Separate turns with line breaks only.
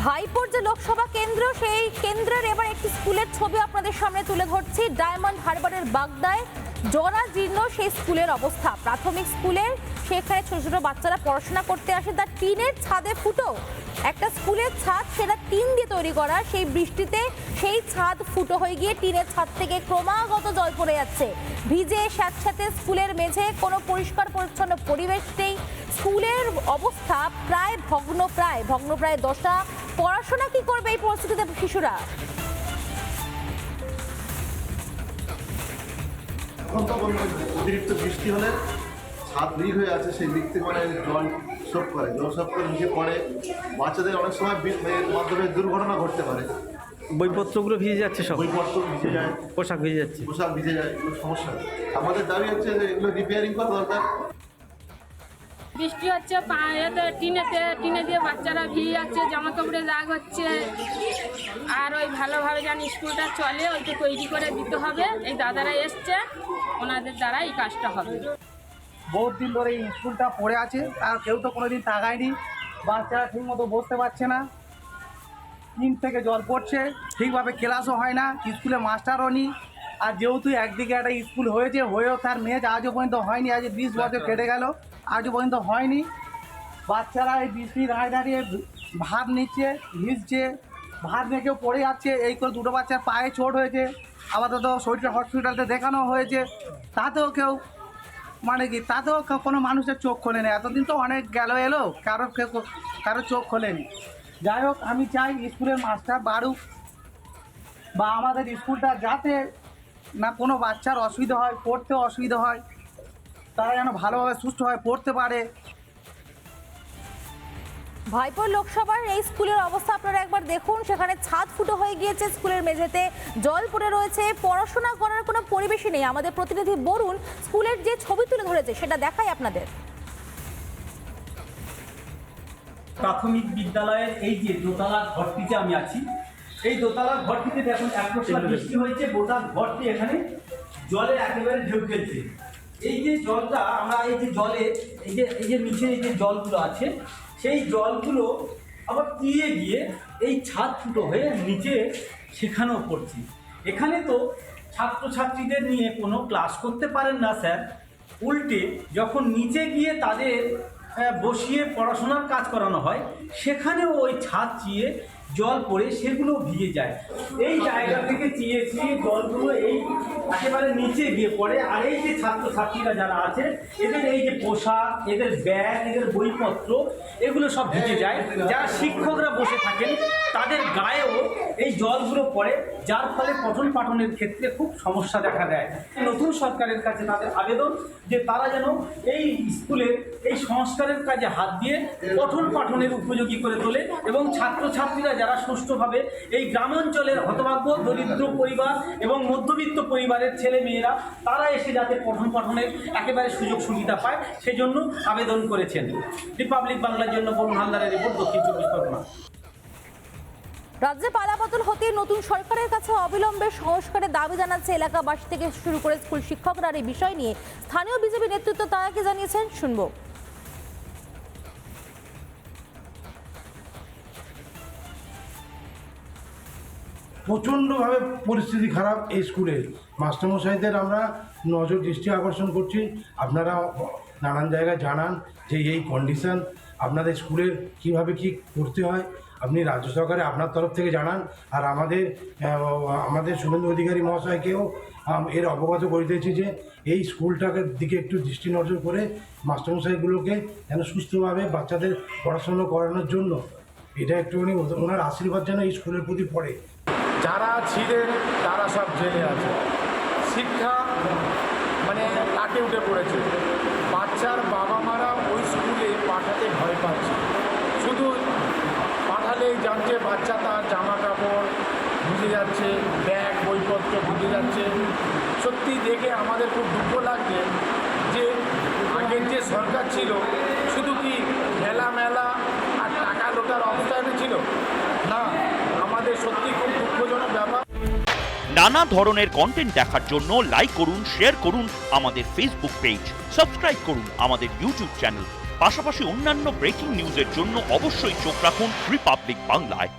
ভাইপোর যে লোকসভা কেন্দ্র, সেই কেন্দ্রের এবার একটি স্কুলের ছবি আপনাদের সামনে তুলে ধরছি। ডায়মন্ড হারবারের বাগদায় জরাজীর্ণ সেই স্কুলের অবস্থা। প্রাথমিক স্কুলের সেখানে ছোট ছোট বাচ্চারা পড়াশোনা করতে আসে, তার টিনের ছাদে ফুটো। একটা স্কুলের ছাদ, সেটা টিন দিয়ে তৈরি করা, সেই বৃষ্টিতে সেই ছাদ ফুটো হয়ে গিয়ে টিনের ছাদ থেকে ক্রমাগত জল পড়ে যাচ্ছে। ভিজে স্যাঁতস্যাঁতে স্কুলের মেঝে, কোনো পরিষ্কার পরিচ্ছন্ন পরিবেশ নেই। স্কুলের অবস্থা প্রায় ভগ্নপ্রায় দশা। পড়াশোনা কি করবে এই পরিস্থিতিতে শিশুরা?
অতিরিক্ত বৃষ্টি হলে ছাদ লিক হয়ে আছে, সেই লিক থেকে জল শোপ করে, নিচে পড়ে। বাচ্চাদের অনেক সময় মাধ্যমে দুর্ঘটনা ঘটতে পারে।
বইপত্রগুলো ভিজে যাচ্ছে, সব
বইপত্র ভিজে যায়,
পোশাক ভিজে যাচ্ছে,
এগুলো সমস্যা। আমাদের দাবি হচ্ছে যে এগুলো রিপেয়ারিং করা দরকার।
বৃষ্টি হচ্ছে, টিনে দিয়ে বাচ্চারা ভিজে যাচ্ছে, জামা কাপড়ে দাগ হচ্ছে। আর ওই ভালোভাবে যেন স্কুলটা চলে, ওইটা তৈরি করে দিতে হবে। এই দাদারা এসছে, ওনাদের দ্বারা এই কাজটা হবে।
বহুত দিন ধরে এই স্কুলটা পড়ে আছে, আর কেউ তো কোনোদিন তাকায়নি। বাচ্চারা ঠিক মতো বসতে পারছে না, টিন থেকে জল পড়ছে, ঠিকভাবে ক্লাসও হয় না, স্কুলে মাস্টারও নেই। আর যেহেতু একদিকে একটা স্কুল হয়েও তার মেজ আজও পর্যন্ত হয়নি। আজ 20 বছর কেটে গেল, আজও পর্যন্ত হয়নি। বাচ্চারা এই বৃষ্টি দাঁড়িয়ে ভাত নিচ্ছে, ভিজছে, ভাত মেখেও পড়ে যাচ্ছে। এই করে দুটো বাচ্চার পায়ে চোট হয়েছে, আপাতত শরীরটা হসপিটালে দেখানো হয়েছে। তাতেও কোনো মানুষের চোখ খোলেনি। এতদিন তো অনেক এলো, কারো চোখ খোলেনি। যাই হোক, আমি চাই স্কুলের মাস্টার বাড়ুক, বা আমাদের স্কুলটা যাতে না কোনো বাচ্চার অসুবিধা হয়, পড়তেও অসুবিধা হয়, তারা যেন ভালোভাবে সুস্থভাবে পড়তে পারে।
ভাইপোর লোকসভার এই স্কুলের অবস্থা আপনারা একবার দেখুন। সেখানে ছাদ ফুটো হয়ে গিয়েছে, স্কুলের মেঝেতে জল পড়ে রয়েছে, পড়াশোনা করার কোনো পরিবেশই নেই। আমাদের প্রতিনিধি বরুণ স্কুলের যে ছবি তুলে ধরেছে সেটা দেখাই আপনাদের।
প্রাথমিক বিদ্যালয়ের এই যে দোতলার ঘরটিতে আমি আছি, এই দোতলার ঘরটিতে দেখুন এক বছর বৃষ্টি হয়েছে, গোটা ঘরটি এখানে জলে একেবারে ঢেউ খেলছে। এই যে জলটা আমরা এই যে জলে এই যে নিচে এই যে জলগুলো আছে, সেই জলগুলো আবার তীরে গিয়ে এই ছাদ ফুটো হয়ে নিচে সেখানেও পড়ছে। এখানে তো ছাত্রছাত্রীদের নিয়ে কোনো ক্লাস করতে পারেন না স্যার, উল্টে যখন নিচে গিয়ে তাদের বসিয়ে পড়াশোনার কাজ করানো হয়, সেখানেও ওই ছাদ চিয়ে জল পড়ে সেগুলো ভিজে যায়। এই জায়গা থেকে চিয়ে জলগুলো এই একেবারে নিচে গিয়ে পড়ে। আর এই যে ছাত্রছাত্রীরা যারা আছে, এদের এই যে পোশাক, এদের ব্যাগ, এদের বইপত্র, এগুলো সব ভিজে যায়। যারা শিক্ষকরা বসে থাকেন তাদের গায়েও এই জলগুলো পড়ে, যার ফলে পঠন পাঠনের ক্ষেত্রে খুব সমস্যা দেখা দেয়। নতুন সরকারের কাছে তাদের আবেদন যে তারা যেন এই স্কুলের এই সংস্কারের কাজে হাত দিয়ে পঠন পাঠনের উপযোগী করে তোলে, এবং ছাত্রছাত্রীরা যারা সুষ্ঠুভাবে এই গ্রামাঞ্চলের হতভাগ্য দরিদ্র পরিবার এবং মধ্যবিত্ত পরিবারের ছেলে মেয়েরা তারা এসে যাতে পঠন পাঠনের একেবারে সুযোগ সুবিধা পায়, সেজন্য আবেদন করেছেন। রিপাবলিক বাংলার জন্য বরুণ হালদারের রিপোর্ট, দক্ষিণ 24 পরগনা।
রাজ্যে পালাবদল হতে নতুন সরকারের কাছে অবিলম্বে সংস্কারের দাবি জানাচ্ছে এলাকাবাসী থেকে শুরু করে স্কুল শিক্ষকরা। এই বিষয় নিয়ে স্থানীয় বিজেপি নেতৃত্ব তারা কি জানিয়েছেন, শুনবো।
প্রচণ্ডভাবে পরিস্থিতি খারাপ এই স্কুলের। মাস্টারমশাইদের আমরা নজর দৃষ্টি আকর্ষণ করছি, আপনারা নানান জায়গায় জানান যে এই কন্ডিশান আপনাদের স্কুলের কিভাবে কি করতে হয়। আপনি রাজ্য সরকারে আপনার তরফ থেকে জানান, আর আমাদের শুভেন্দু অধিকারী মহাশয়কেও এর অবগত করিতেছি যে এই স্কুলটাকে দিকে একটু দৃষ্টি নজর করে মাস্টারমশাইগুলোকে যেন সুস্থভাবে বাচ্চাদের পড়াশোনা করানোর জন্য এটা একটুখানি ওনার আশীর্বাদ যেন এই স্কুলের প্রতি পড়ে।
যারা ছিলেন তারা সব জেলে আছে, শিক্ষা কাটে উঠে পড়েছে। বাচ্চার বাবা মারা ওই স্কুলে পাঠাতে ভয় পাচ্ছে, শুধু পাঠালেই জানছে বাচ্চা তার জামা কাপড় ভিজে যাচ্ছে, ব্যাগ বইপত্র ভিজে যাচ্ছে। সত্যি দেখে আমাদের খুব দুঃখ লাগছে যে আগের যে সরকার ছিল শুধু কি মেলা আর টাকা লোটার অবস্থানে ছিল না, আমাদের সত্যি খুব দুঃখজনক ব্যাপার।
নানা ধরনের কন্টেন্ট দেখার জন্য লাইক করুন, শেয়ার করুন আমাদের ফেসবুক পেজ, সাবস্ক্রাইব করুন আমাদের ইউটিউব চ্যানেল। পাশাপাশি অন্যান্য ব্রেকিং নিউজের জন্য অবশ্যই চোখ রাখুন রিপাবলিক বাংলায়।